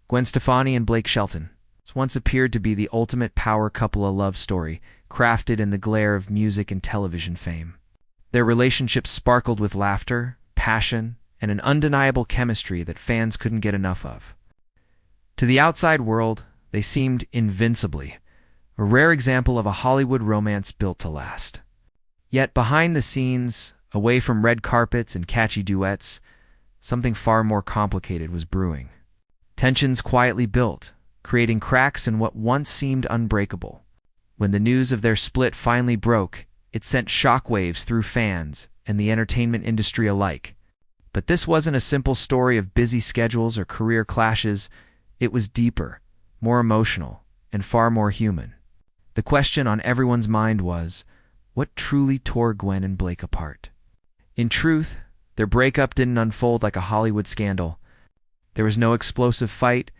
Gwen Stefani and Blake Shelton. This once appeared to be the ultimate power couple love story, crafted in the glare of music and television fame. Their relationship sparkled with laughter, passion, and an undeniable chemistry that fans couldn't get enough of. To the outside world, they seemed invincibly, a rare example of a Hollywood romance built to last. Yet behind the scenes, away from red carpets and catchy duets, something far more complicated was brewing. Tensions quietly built, creating cracks in what once seemed unbreakable. When the news of their split finally broke, it sent shockwaves through fans and the entertainment industry alike. But this wasn't a simple story of busy schedules or career clashes. It was deeper, more emotional, and far more human. The question on everyone's mind was, what truly tore Gwen and Blake apart? In truth, their breakup didn't unfold like a Hollywood scandal. There was no explosive fight,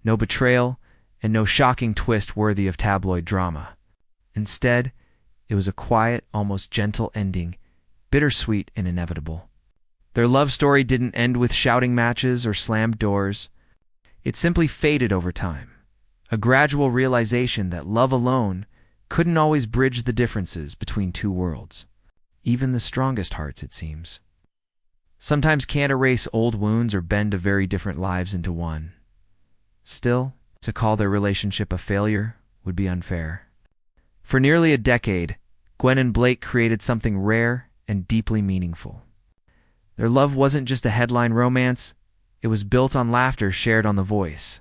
no betrayal, and no shocking twist worthy of tabloid drama. Instead, it was a quiet, almost gentle ending, bittersweet and inevitable. Their love story didn't end with shouting matches or slammed doors. It simply faded over time, a gradual realization that love alone couldn't always bridge the differences between two worlds. Even the strongest hearts, it seems, sometimes can't erase old wounds or bend a very different lives into one. Still, to call their relationship a failure would be unfair. For nearly a decade, Gwen and Blake created something rare and deeply meaningful. Their love wasn't just a headline romance, it was built on laughter shared on The Voice,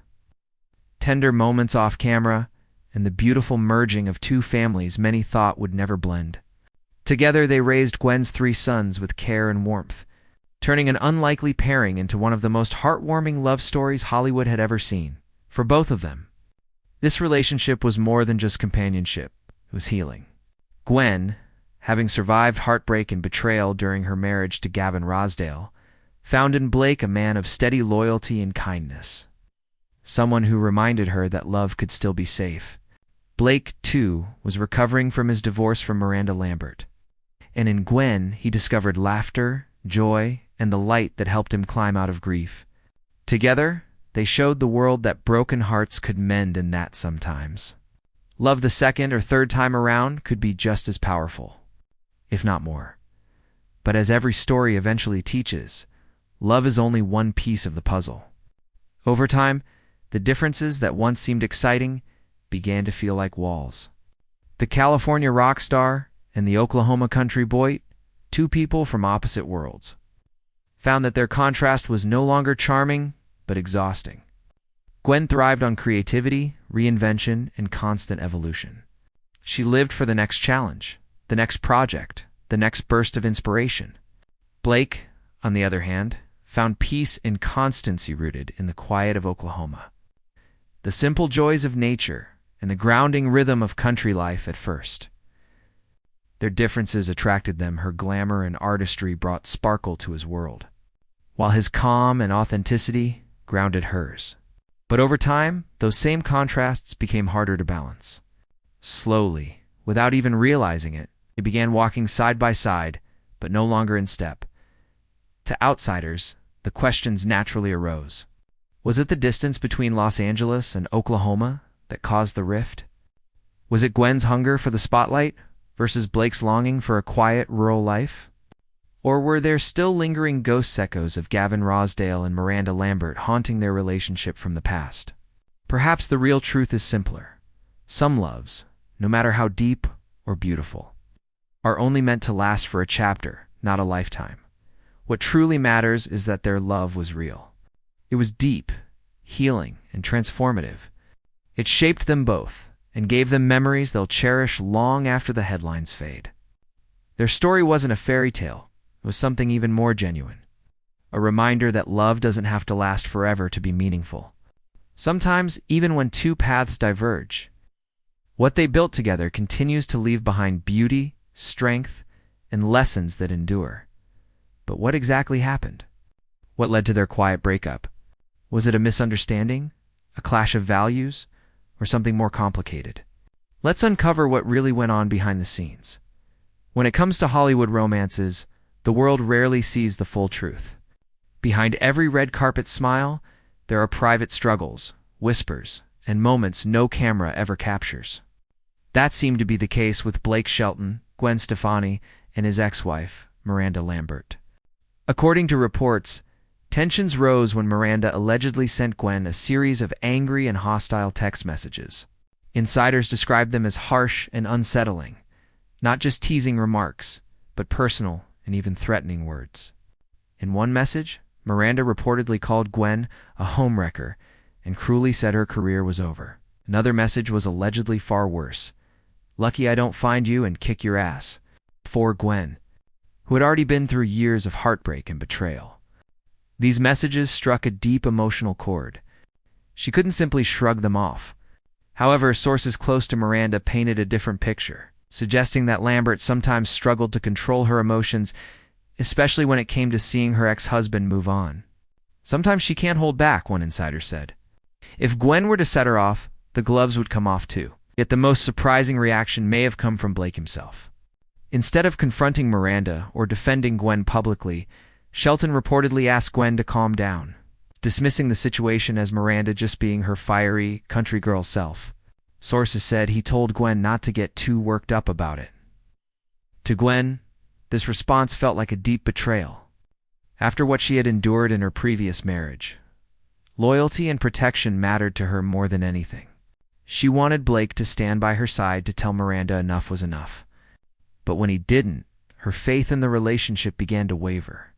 tender moments off camera, and the beautiful merging of two families many thought would never blend. Together they raised Gwen's 3 sons with care and warmth, turning an unlikely pairing into one of the most heartwarming love stories Hollywood had ever seen. For both of them, this relationship was more than just companionship, it was healing. Gwen, having survived heartbreak and betrayal during her marriage to Gavin Rossdale, found in Blake a man of steady loyalty and kindness, someone who reminded her that love could still be safe. Blake, too, was recovering from his divorce from Miranda Lambert, and in Gwen he discovered laughter, joy, and the light that helped him climb out of grief. Together, they showed the world that broken hearts could mend, and that sometimes love the second or third time around could be just as powerful, if not more. But as every story eventually teaches, love is only one piece of the puzzle. Over time, the differences that once seemed exciting began to feel like walls. The California rock star and the Oklahoma country boy, 2 people from opposite worlds, found that their contrast was no longer charming, but exhausting. Gwen thrived on creativity, reinvention, and constant evolution. She lived for the next challenge, the next project, the next burst of inspiration. Blake, on the other hand, found peace and constancy rooted in the quiet of Oklahoma, the simple joys of nature, and the grounding rhythm of country life at first. Their differences attracted them. Her glamour and artistry brought sparkle to his world, while his calm and authenticity grounded hers. But over time, those same contrasts became harder to balance. Slowly, without even realizing it, they began walking side by side, but no longer in step. To outsiders, the questions naturally arose. Was it the distance between Los Angeles and Oklahoma that caused the rift? Was it Gwen's hunger for the spotlight versus Blake's longing for a quiet, rural life? Or were there still lingering ghost echoes of Gavin Rossdale and Miranda Lambert haunting their relationship from the past? Perhaps the real truth is simpler. Some loves, no matter how deep or beautiful, are only meant to last for a chapter, not a lifetime. What truly matters is that their love was real. It was deep, healing, and transformative. It shaped them both and gave them memories they'll cherish long after the headlines fade. Their story wasn't a fairy tale. It was something even more genuine. A reminder that love doesn't have to last forever to be meaningful. Sometimes, even when 2 paths diverge, what they built together continues to leave behind beauty, strength, and lessons that endure. But what exactly happened? What led to their quiet breakup? Was it a misunderstanding, a clash of values, or something more complicated? Let's uncover what really went on behind the scenes. When it comes to Hollywood romances, the world rarely sees the full truth. Behind every red carpet smile, there are private struggles, whispers, and moments no camera ever captures. That seemed to be the case with Blake Shelton, Gwen Stefani, and his ex-wife, Miranda Lambert. According to reports, tensions rose when Miranda allegedly sent Gwen a series of angry and hostile text messages. Insiders described them as harsh and unsettling, not just teasing remarks, but personal and even threatening words. In one message, Miranda reportedly called Gwen a homewrecker and cruelly said her career was over. Another message was allegedly far worse. "Lucky I don't find you and kick your ass." For Gwen, who had already been through years of heartbreak and betrayal. These messages struck a deep emotional chord. She couldn't simply shrug them off. However, sources close to Miranda painted a different picture, suggesting that Lambert sometimes struggled to control her emotions, especially when it came to seeing her ex-husband move on. "Sometimes she can't hold back," one insider said. If Gwen were to set her off, the gloves would come off too. Yet the most surprising reaction may have come from Blake himself. Instead of confronting Miranda or defending Gwen publicly, Shelton reportedly asked Gwen to calm down, dismissing the situation as Miranda just being her fiery, country girl self. Sources said he told Gwen not to get too worked up about it. To Gwen, this response felt like a deep betrayal. After what she had endured in her previous marriage, loyalty and protection mattered to her more than anything. She wanted Blake to stand by her side to tell Miranda enough was enough. But when he didn't, her faith in the relationship began to waver.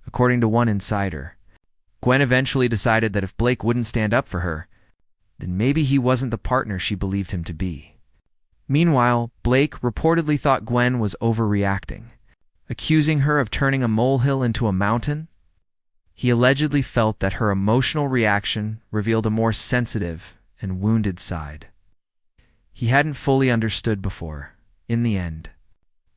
According to one insider, Gwen eventually decided that if Blake wouldn't stand up for her, then maybe he wasn't the partner she believed him to be. Meanwhile, Blake reportedly thought Gwen was overreacting, accusing her of turning a molehill into a mountain. He allegedly felt that her emotional reaction revealed a more sensitive and wounded side he hadn't fully understood before. In the end,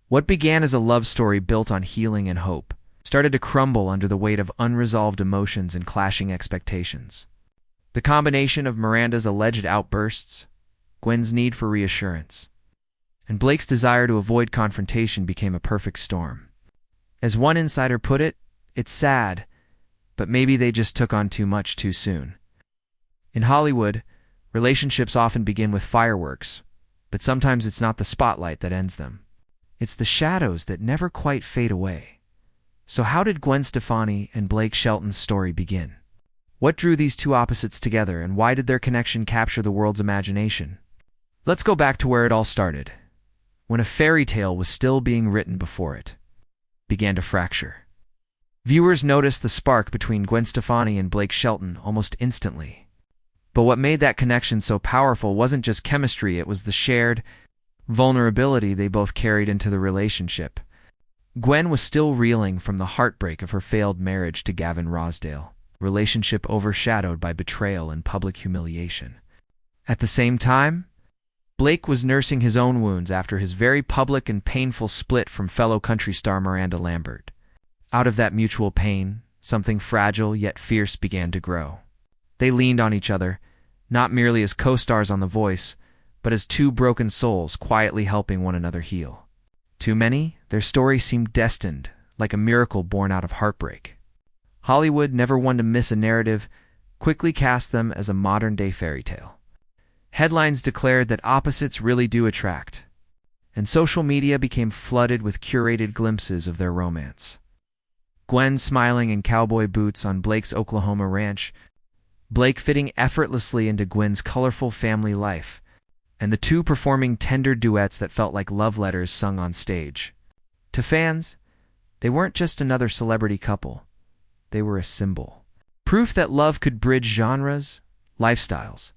what began as a love story built on healing and hope started to crumble under the weight of unresolved emotions and clashing expectations. The combination of Miranda's alleged outbursts, Gwen's need for reassurance, and Blake's desire to avoid confrontation became a perfect storm. As one insider put it, "It's sad, but maybe they just took on too much too soon." In Hollywood, relationships often begin with fireworks, but sometimes it's not the spotlight that ends them. It's the shadows that never quite fade away. So how did Gwen Stefani and Blake Shelton's story begin? What drew these two opposites together, and why did their connection capture the world's imagination? Let's go back to where it all started, when a fairy tale was still being written before it began to fracture. Viewers noticed the spark between Gwen Stefani and Blake Shelton almost instantly. But what made that connection so powerful wasn't just chemistry, it was the shared vulnerability they both carried into the relationship. Gwen was still reeling from the heartbreak of her failed marriage to Gavin Rossdale, relationship overshadowed by betrayal and public humiliation. At the same time, Blake was nursing his own wounds after his very public and painful split from fellow country star Miranda Lambert. Out of that mutual pain, something fragile yet fierce began to grow. They leaned on each other, not merely as co-stars on The Voice, but as two broken souls quietly helping one another heal. To many, their story seemed destined, like a miracle born out of heartbreak. Hollywood, never one to miss a narrative, quickly cast them as a modern-day fairy tale. Headlines declared that opposites really do attract, and social media became flooded with curated glimpses of their romance. Gwen smiling in cowboy boots on Blake's Oklahoma ranch, Blake fitting effortlessly into Gwen's colorful family life, and the two performing tender duets that felt like love letters sung on stage. To fans, they weren't just another celebrity couple. They were a symbol. Proof that love could bridge genres, lifestyles,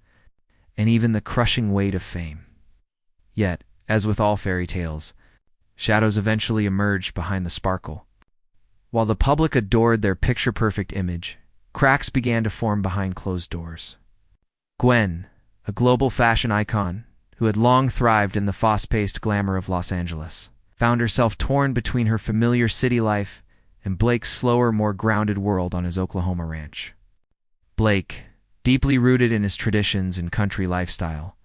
and even the crushing weight of fame. Yet, as with all fairy tales, shadows eventually emerged behind the sparkle. While the public adored their picture-perfect image, cracks began to form behind closed doors. Gwen, a global fashion icon who had long thrived in the fast-paced glamour of Los Angeles, found herself torn between her familiar city life and Blake's slower, more grounded world on his Oklahoma ranch. Blake, deeply rooted in his traditions and country lifestyle,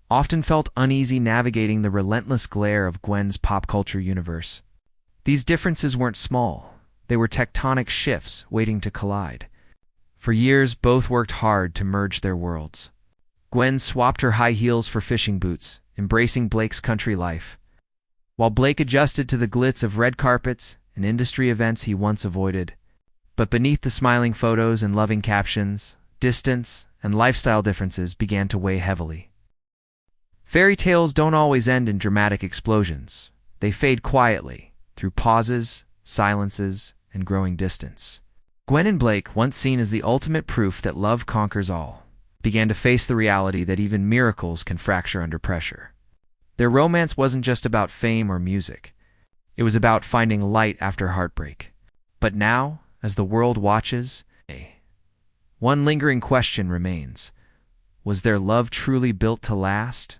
often felt uneasy navigating the relentless glare of Gwen's pop culture universe. These differences weren't small. They were tectonic shifts waiting to collide. For years, both worked hard to merge their worlds. Gwen swapped her high heels for fishing boots, embracing Blake's country life, while Blake adjusted to the glitz of red carpets and industry events he once avoided. But beneath the smiling photos and loving captions, distance and lifestyle differences began to weigh heavily. Fairy tales don't always end in dramatic explosions. They fade quietly, through pauses, silences, and growing distance. Gwen and Blake, once seen as the ultimate proof that love conquers all, began to face the reality that even miracles can fracture under pressure. Their romance wasn't just about fame or music. It was about finding light after heartbreak. But now, as the world watches, one lingering question remains. Was their love truly built to last?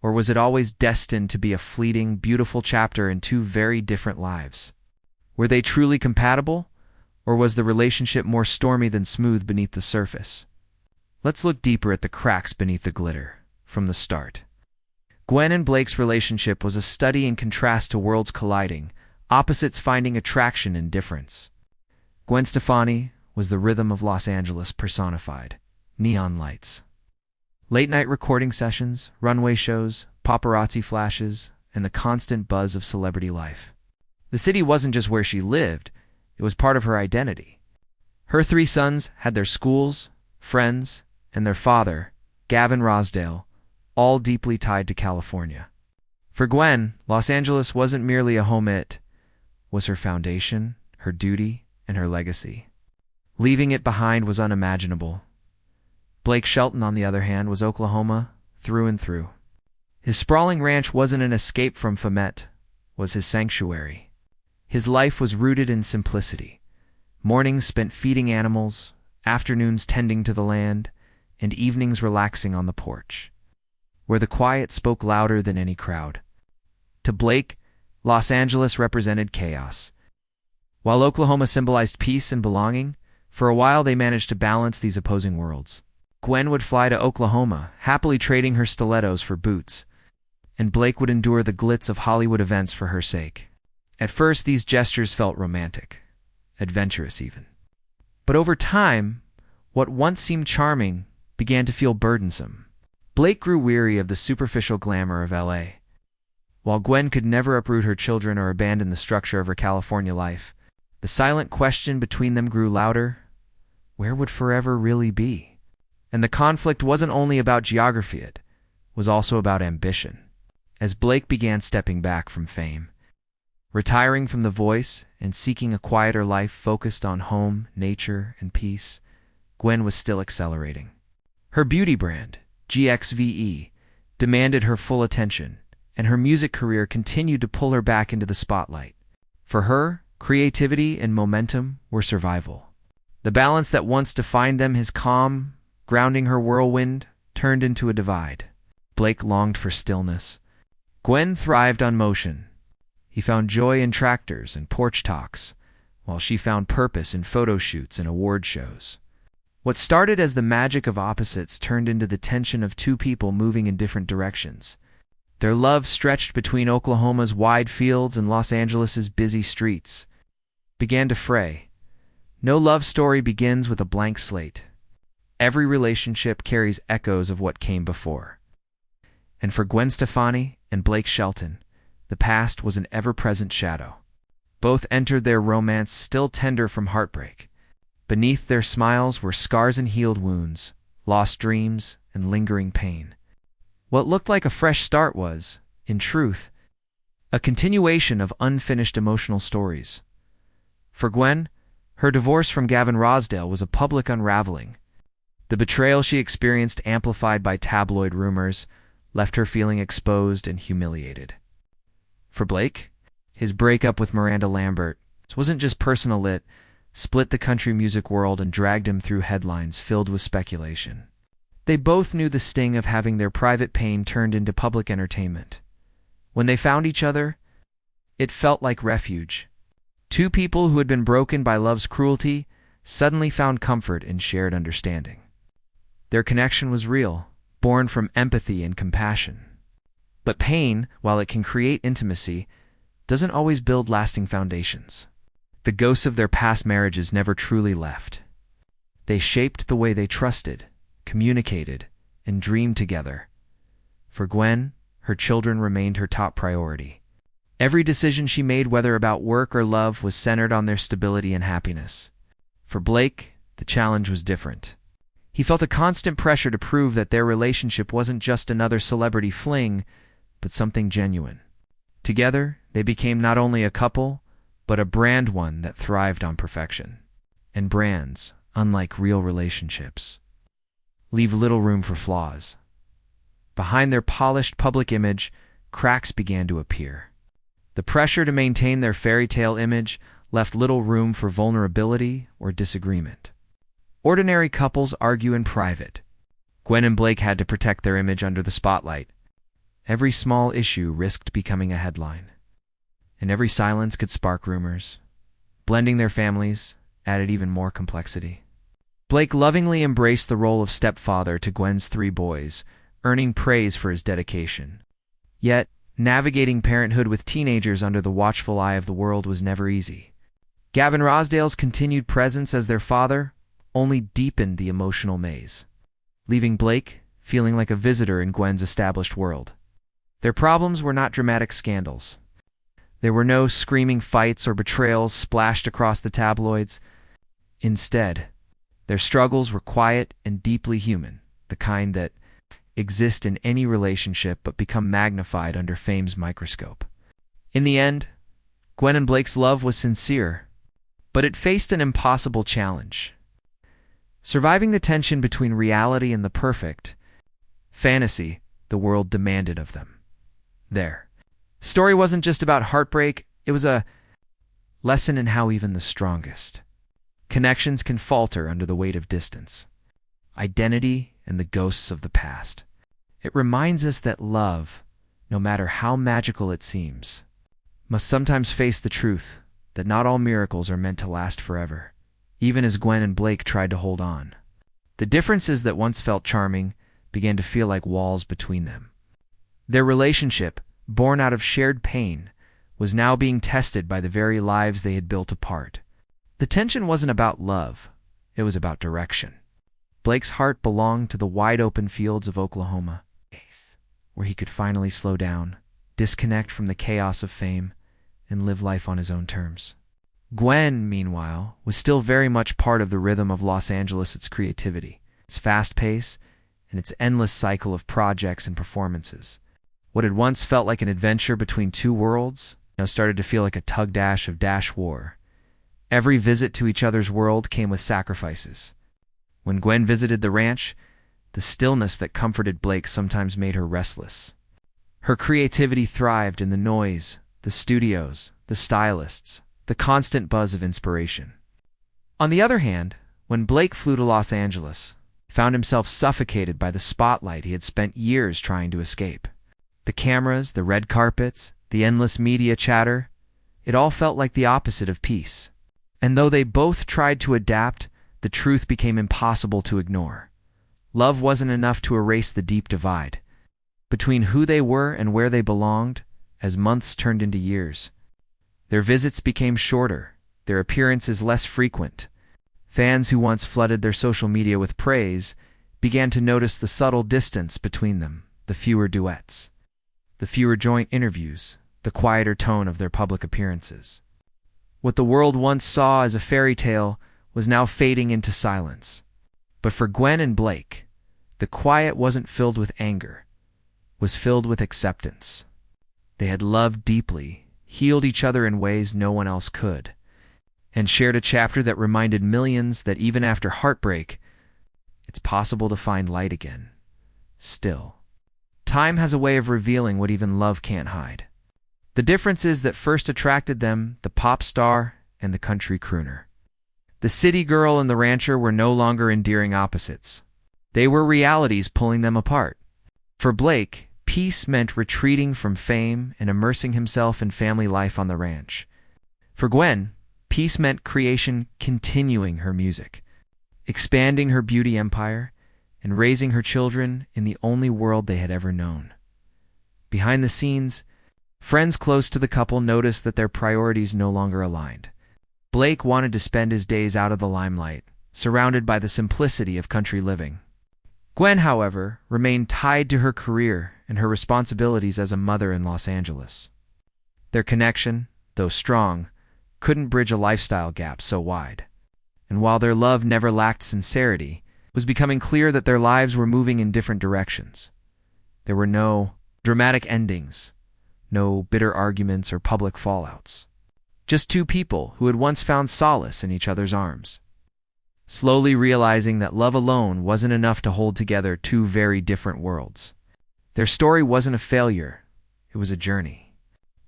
Or was it always destined to be a fleeting, beautiful chapter in two very different lives? Were they truly compatible? Or was the relationship more stormy than smooth beneath the surface? Let's look deeper at the cracks beneath the glitter, from the start. Gwen and Blake's relationship was a study in contrast to worlds colliding, opposites finding attraction in difference. Gwen Stefani was the rhythm of Los Angeles personified. Neon lights, late-night recording sessions, runway shows, paparazzi flashes, and the constant buzz of celebrity life. The city wasn't just where she lived, it was part of her identity. Her three sons had their schools, friends, and their father, Gavin Rossdale, all deeply tied to California. For Gwen, Los Angeles wasn't merely a home, it was her foundation, her duty, and her legacy. Leaving it behind was unimaginable. Blake Shelton, on the other hand, was Oklahoma through and through. His sprawling ranch wasn't an escape from Fomet, was his sanctuary. His life was rooted in simplicity. Mornings spent feeding animals, afternoons tending to the land, and evenings relaxing on the porch, where the quiet spoke louder than any crowd. To Blake, Los Angeles represented chaos. While Oklahoma symbolized peace and belonging, for a while they managed to balance these opposing worlds. Gwen would fly to Oklahoma, happily trading her stilettos for boots, and Blake would endure the glitz of Hollywood events for her sake. At first, these gestures felt romantic, adventurous even. But over time, what once seemed charming began to feel burdensome. Blake grew weary of the superficial glamour of LA. While Gwen could never uproot her children or abandon the structure of her California life, the silent question between them grew louder. Where would forever really be? And the conflict wasn't only about geography, it was also about ambition. As Blake began stepping back from fame, retiring from The Voice and seeking a quieter life focused on home, nature, and peace, Gwen was still accelerating. Her beauty brand, GXVE, demanded her full attention, and her music career continued to pull her back into the spotlight. For her, creativity and momentum were survival. The balance that once defined them, his calm, grounding her whirlwind, turned into a divide. Blake longed for stillness. Gwen thrived on motion. He found joy in tractors and porch talks, while she found purpose in photo shoots and award shows. What started as the magic of opposites turned into the tension of two people moving in different directions. Their love stretched between Oklahoma's wide fields and Los Angeles's busy streets, began to fray. No love story begins with a blank slate. Every relationship carries echoes of what came before. And for Gwen Stefani and Blake Shelton, the past was an ever-present shadow. Both entered their romance still tender from heartbreak. Beneath their smiles were scars and healed wounds, lost dreams, and lingering pain. What looked like a fresh start was, in truth, a continuation of unfinished emotional stories. For Gwen, her divorce from Gavin Rossdale was a public unraveling. The betrayal she experienced, amplified by tabloid rumors, left her feeling exposed and humiliated. For Blake, his breakup with Miranda Lambert wasn't just personal, it split the country music world and dragged him through headlines filled with speculation. They both knew the sting of having their private pain turned into public entertainment. When they found each other, it felt like refuge. Two people who had been broken by love's cruelty suddenly found comfort in shared understanding. Their connection was real, born from empathy and compassion. But pain, while it can create intimacy, doesn't always build lasting foundations. The ghosts of their past marriages never truly left. They shaped the way they trusted, communicated, and dreamed together. For Gwen, her children remained her top priority. Every decision she made, whether about work or love, was centered on their stability and happiness. For Blake, the challenge was different. He felt a constant pressure to prove that their relationship wasn't just another celebrity fling, but something genuine. Together, they became not only a couple, but a brand one that thrived on perfection. And brands, unlike real relationships, leave little room for flaws. Behind their polished public image, cracks began to appear. The pressure to maintain their fairy tale image left little room for vulnerability or disagreement. Ordinary couples argue in private. Gwen and Blake had to protect their image under the spotlight. Every small issue risked becoming a headline, and every silence could spark rumors. Blending their families added even more complexity. Blake lovingly embraced the role of stepfather to Gwen's 3 boys, earning praise for his dedication. Yet, navigating parenthood with teenagers under the watchful eye of the world was never easy. Gavin Rossdale's continued presence as their father only deepened the emotional maze, leaving Blake feeling like a visitor in Gwen's established world. Their problems were not dramatic scandals. There were no screaming fights or betrayals splashed across the tabloids. Instead, their struggles were quiet and deeply human, the kind that exist in any relationship but become magnified under fame's microscope. In the end, Gwen and Blake's love was sincere, but it faced an impossible challenge. Surviving the tension between reality and the perfect fantasy the world demanded of them. Their story wasn't just about heartbreak, it was a lesson in how even the strongest connections can falter under the weight of distance, identity, and the ghosts of the past. It reminds us that love, no matter how magical it seems, must sometimes face the truth that not all miracles are meant to last forever, even as Gwen and Blake tried to hold on. The differences that once felt charming began to feel like walls between them. Their relationship, born out of shared pain, was now being tested by the very lives they had built apart. The tension wasn't about love, it was about direction. Blake's heart belonged to the wide-open fields of Oklahoma, where he could finally slow down, disconnect from the chaos of fame, and live life on his own terms. Gwen, meanwhile, was still very much part of the rhythm of Los Angeles, its creativity, its fast pace, and its endless cycle of projects and performances. What had once felt like an adventure between two worlds now started to feel like a tug-dash of dash war. Every visit to each other's world came with sacrifices. When Gwen visited the ranch, the stillness that comforted Blake sometimes made her restless. Her creativity thrived in the noise, the studios, the stylists, the constant buzz of inspiration. On the other hand, when Blake flew to Los Angeles, he found himself suffocated by the spotlight he had spent years trying to escape. The cameras, the red carpets, the endless media chatter, it all felt like the opposite of peace. And though they both tried to adapt, the truth became impossible to ignore. Love wasn't enough to erase the deep divide between who they were and where they belonged as months turned into years. Their visits became shorter, their appearances less frequent. Fans who once flooded their social media with praise began to notice the subtle distance between them, the fewer duets, the fewer joint interviews, the quieter tone of their public appearances. What the world once saw as a fairy tale was now fading into silence. But for Gwen and Blake, the quiet wasn't filled with anger, was filled with acceptance. They had loved deeply, healed each other in ways no one else could, and shared a chapter that reminded millions that even after heartbreak, it's possible to find light again. Still, time has a way of revealing what even love can't hide. The differences that first attracted them, the pop star and the country crooner. The city girl and the rancher were no longer endearing opposites. They were realities pulling them apart. For Blake, peace meant retreating from fame and immersing himself in family life on the ranch. For Gwen, peace meant creation continuing her music, expanding her beauty empire, and raising her children in the only world they had ever known. Behind the scenes, friends close to the couple noticed that their priorities no longer aligned. Blake wanted to spend his days out of the limelight, surrounded by the simplicity of country living. Gwen, however, remained tied to her career and her responsibilities as a mother in Los Angeles. Their connection, though strong, couldn't bridge a lifestyle gap so wide. And while their love never lacked sincerity, it was becoming clear that their lives were moving in different directions. There were no dramatic endings, no bitter arguments or public fallouts. Just two people who had once found solace in each other's arms, slowly realizing that love alone wasn't enough to hold together two very different worlds. Their story wasn't a failure, it was a journey,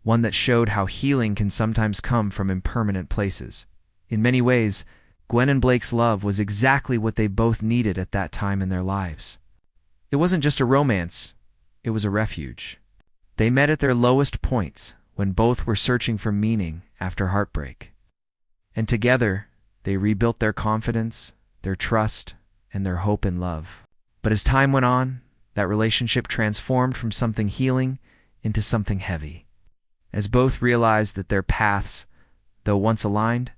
one that showed how healing can sometimes come from impermanent places. In many ways, Gwen and Blake's love was exactly what they both needed at that time in their lives. It wasn't just a romance, it was a refuge. They met at their lowest points, when both were searching for meaning after heartbreak. And together, they rebuilt their confidence, their trust, and their hope in love. But as time went on, that relationship transformed from something healing into something heavy. As both realized that their paths, though once aligned,